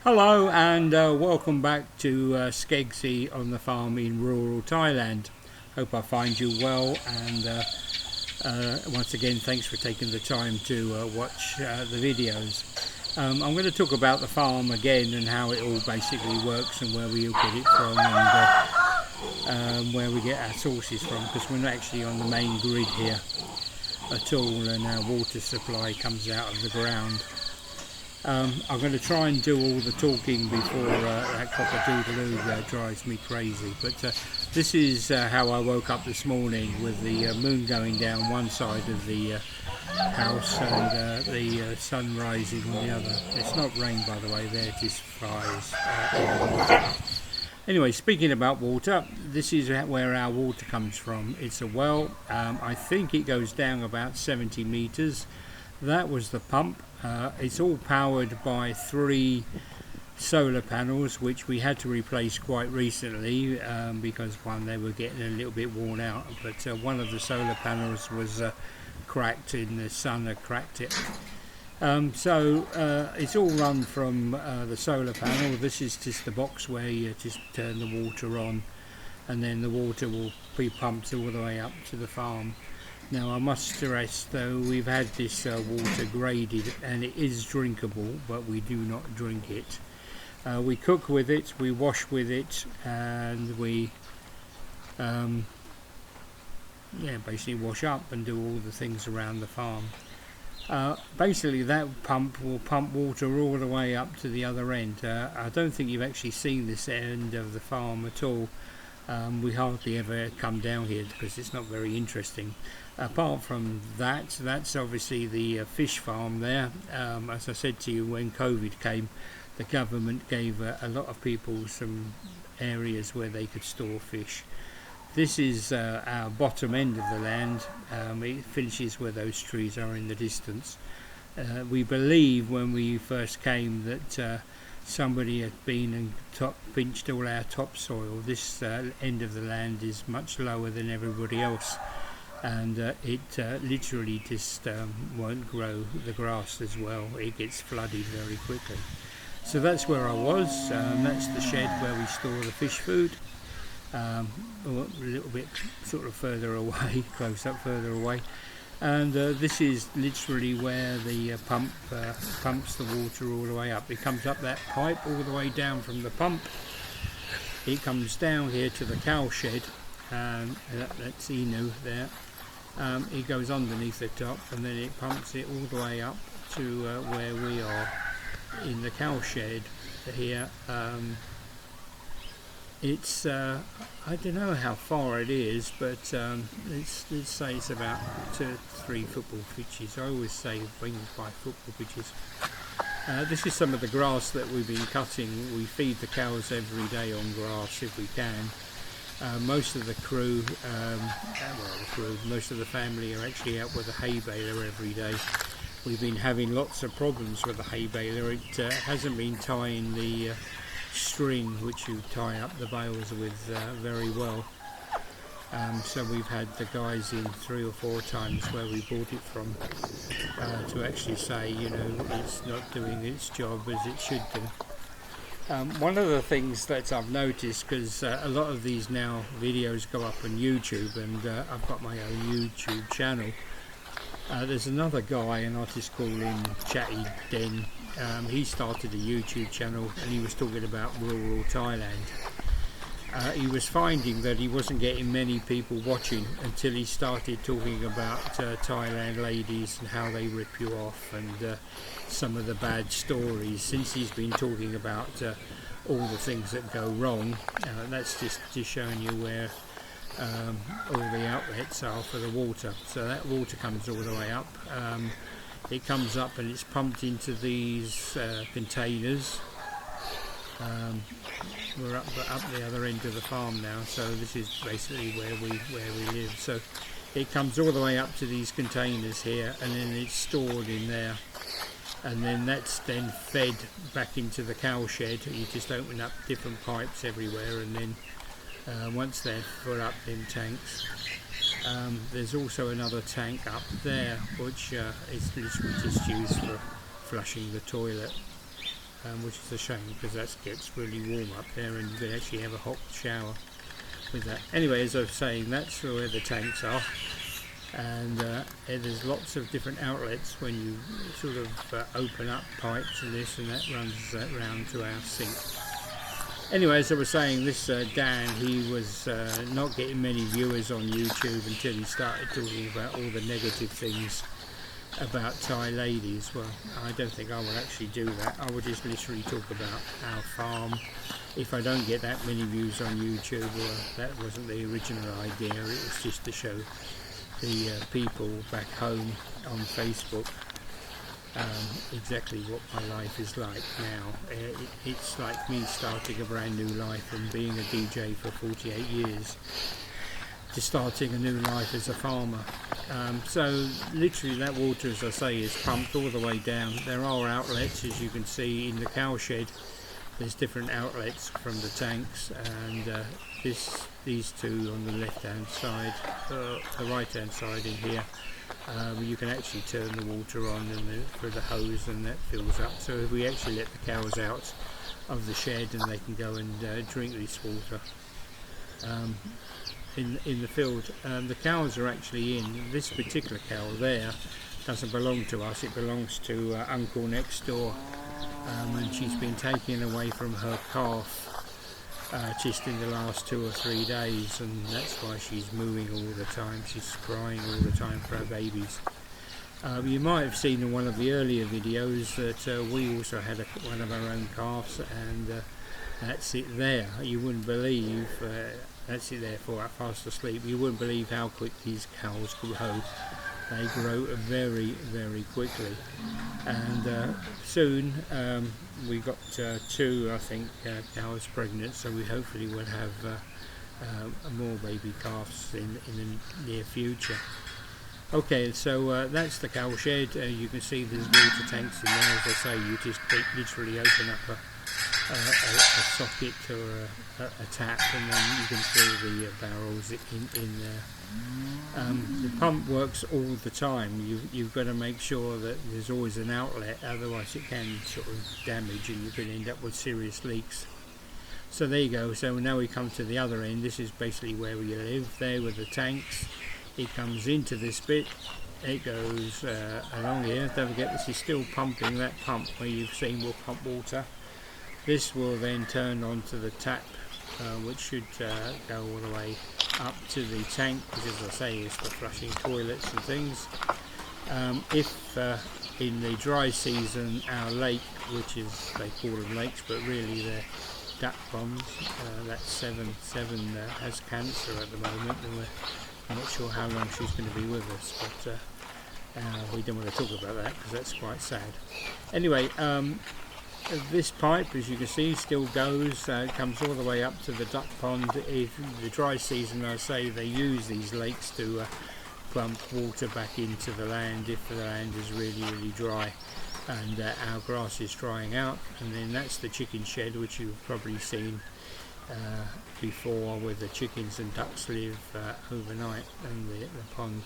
Hello and welcome back to Skeggsy on the farm in rural Thailand. Hope I find you well, and once again thanks for taking the time to watch the videos. I'm going to talk about the farm again and how it all basically works and where we get it from, and where we get our sources from, because we're not actually on the main grid here at all, and our water supply comes out of the ground. I'm going to try and do all the talking before that cock-a-doodle-doo drives me crazy. But this is how I woke up this morning, with the moon going down one side of the house and the sun rising on the other. It's not rain, by the way, there it is flies in the water. Anyway, speaking about water, this is where our water comes from. It's a well. I think it goes down about 70 metres. That was the pump. It's all powered by 3 solar panels, which we had to replace quite recently because one, they were getting a little bit worn out, but one of the solar panels was cracked, and the sun had cracked it. So it's all run from the solar panel. This is just the box where you just turn the water on, and then the water will be pumped all the way up to the farm. Now I must stress though, we've had this water graded and it is drinkable, but we do not drink it. We cook with it, we wash with it, and we basically wash up and do all the things around the farm. Basically that pump will pump water all the way up to the other end. I don't think you've actually seen this end of the farm at all. We hardly ever come down here because it's not very interesting. Apart from that, that's obviously the fish farm there. As I said to you, when COVID came, the government gave a lot of people some areas where they could store fish. This is our bottom end of the land. It finishes where those trees are in the distance. We believe when we first came that somebody had been and pinched all our topsoil. This end of the land is much lower than everybody else, and it literally just won't grow the grass as well. It gets flooded very quickly. So that's where I was. That's the shed where we store the fish food. A little bit sort of further away, close up further away. And this is literally where the pump pumps the water all the way up. It comes up that pipe all the way down from the pump. It comes down here to the cow shed, and that's Inu there. It goes underneath the top, and then it pumps it all the way up to where we are in the cow shed here. It's I don't know how far it is, but let's say it's about 2 or 3 football pitches. I always say wings by football pitches. This is some of the grass that we've been cutting. We feed the cows every day on grass if we can. Most of the crew, most of the family are actually out with a hay baler every day. We've been having lots of problems with the hay baler. It hasn't been tying the string which you tie up the bales with very well. So we've had the guys in 3 or 4 times where we bought it from to actually say, it's not doing its job as it should do. One of the things that I've noticed, because a lot of these now videos go up on YouTube, and I've got my own YouTube channel. There's another guy, and I'll just call him Chatty Den. He started a YouTube channel and he was talking about rural Thailand. He was finding that he wasn't getting many people watching until he started talking about Thailand ladies and how they rip you off, and some of the bad stories. Since he's been talking about all the things that go wrong, that's just showing you where all the outlets are for the water. So that water comes all the way up. It comes up and it's pumped into these containers. We're up the other end of the farm now, so this is basically where we live. So it comes all the way up to these containers here, and then it's stored in there, and then that's then fed back into the cow shed. You just open up different pipes everywhere, and then once they're full up in tanks, there's also another tank up there which is just used for flushing the toilet. which is a shame because that gets really warm up there and you can actually have a hot shower with that. Anyway, as I was saying, that's where the tanks are, and there's lots of different outlets when you sort of open up pipes and this, and that runs round to our sink. Anyway, as I was saying, this Dan, he was not getting many viewers on YouTube until he started talking about all the negative things about Thai ladies. Well, I don't think I will actually do that. I would just literally talk about our farm. If I don't get that many views on YouTube, well, that wasn't the original idea. It was just to show the people back home on Facebook exactly what my life is like now. It's like me starting a brand new life and being a DJ for 48 years to starting a new life as a farmer. So literally that water, as I say, is pumped all the way down. There are outlets, as you can see in the cow shed. There's different outlets from the tanks, and these two on the left hand side, the right hand side in here, you can actually turn the water on for the hose, and that fills up. So if we actually let the cows out of the shed, and they can go and drink this water in the field. The cows are actually in. This particular cow there doesn't belong to us, it belongs to Uncle next door, and she's been taken away from her calf just in the last 2 or 3 days, and that's why she's mooing all the time. She's crying all the time for her babies. You might have seen in one of the earlier videos that we also had one of our own calves, and that's it there. You wouldn't believe, that's it there for fast asleep. You wouldn't believe how quick these cows grow. They grow very, very quickly, and soon we got 2, I think, cows pregnant, so we hopefully will have more baby calves in the near future. Okay, so that's the cow shed. You can see there's water tanks in there. As I say, you just literally open up a socket or a tap, and then you can fill the barrels in there. The pump works all the time. You've got to make sure that there's always an outlet, otherwise it can sort of damage and you can end up with serious leaks. So there you go. So now we come to the other end. This is basically where we live, there with the tanks. It comes into this bit, it goes along here. Don't forget, this is still pumping. That pump where you've seen will pump water. This will then turn onto the tap, which should go all the way up to the tank, which, as I say, is for flushing toilets and things. If in the dry season our lake, which is, they call them lakes, but really they're duck ponds, that 7 has cancer at the moment, and I'm not sure how long she's going to be with us, but we don't want to talk about that because that's quite sad. Anyway, this pipe, as you can see, still goes. It comes all the way up to the duck pond. If the dry season, I say, they use these lakes to pump water back into the land if the land is really, really dry, and our grass is drying out. And then that's the chicken shed, which you've probably seen before, where the chickens and ducks live overnight, and the pond.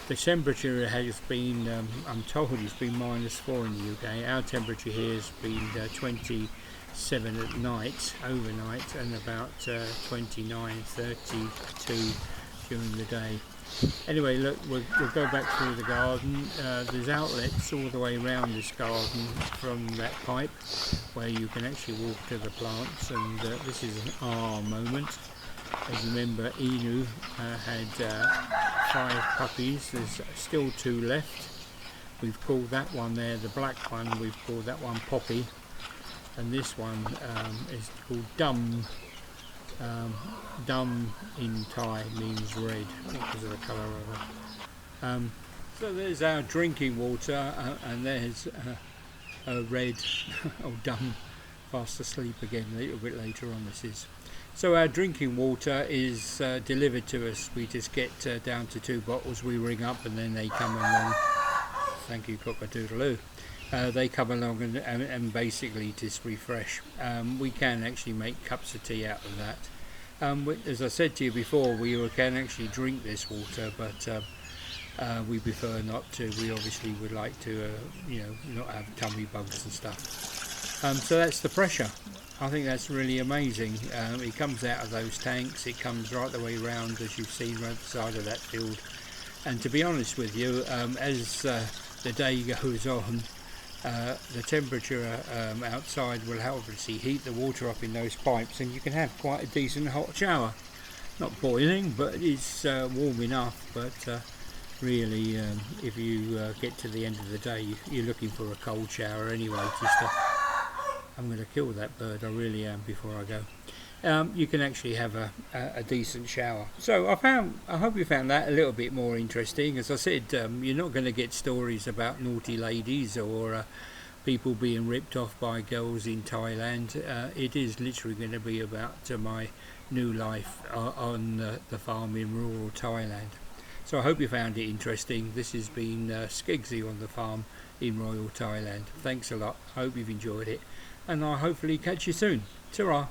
The temperature has been, I'm told it's been -4 in the UK. Our temperature here has been 27 at night, overnight, and about 29, 32 during the day. Anyway, look, we'll go back through the garden. There's outlets all the way around this garden from that pipe where you can actually walk to the plants, and this is an R moment. As you remember, Inu had 5 puppies. There's still 2 left. We've called that one there, the black one, we've called that one Poppy, and this one is called Dum. Dum in Thai means red because of the colour of it. So there's our drinking water, and there's red, or Dum, fast asleep again a little bit later on this is. So our drinking water is delivered to us. We just get down to 2 bottles, we ring up, and then they come along. Thank you, cock-a-doodle-oo. They come along and basically just refresh. We can actually make cups of tea out of that. As I said to you before, we can actually drink this water, but we prefer not to. We obviously would like to, not have tummy bugs and stuff. So that's the pressure. I think that's really amazing. It comes out of those tanks, it comes right the way round, as you've seen right the side of that field. And to be honest with you, as the day goes on, the temperature outside will obviously heat the water up in those pipes, and you can have quite a decent hot shower. Not boiling, but it's warm enough. But really, if you get to the end of the day, you're looking for a cold shower anyway. I'm going to kill that bird, I really am, before I go. You can actually have a decent shower. So I hope you found that a little bit more interesting. As I said, you're not going to get stories about naughty ladies or people being ripped off by girls in Thailand. It is literally going to be about my new life on the farm in rural Thailand. So I hope you found it interesting. This has been Skeggsy on the farm in Royal Thailand. Thanks a lot. I hope you've enjoyed it, and I'll hopefully catch you soon. Ta-ra.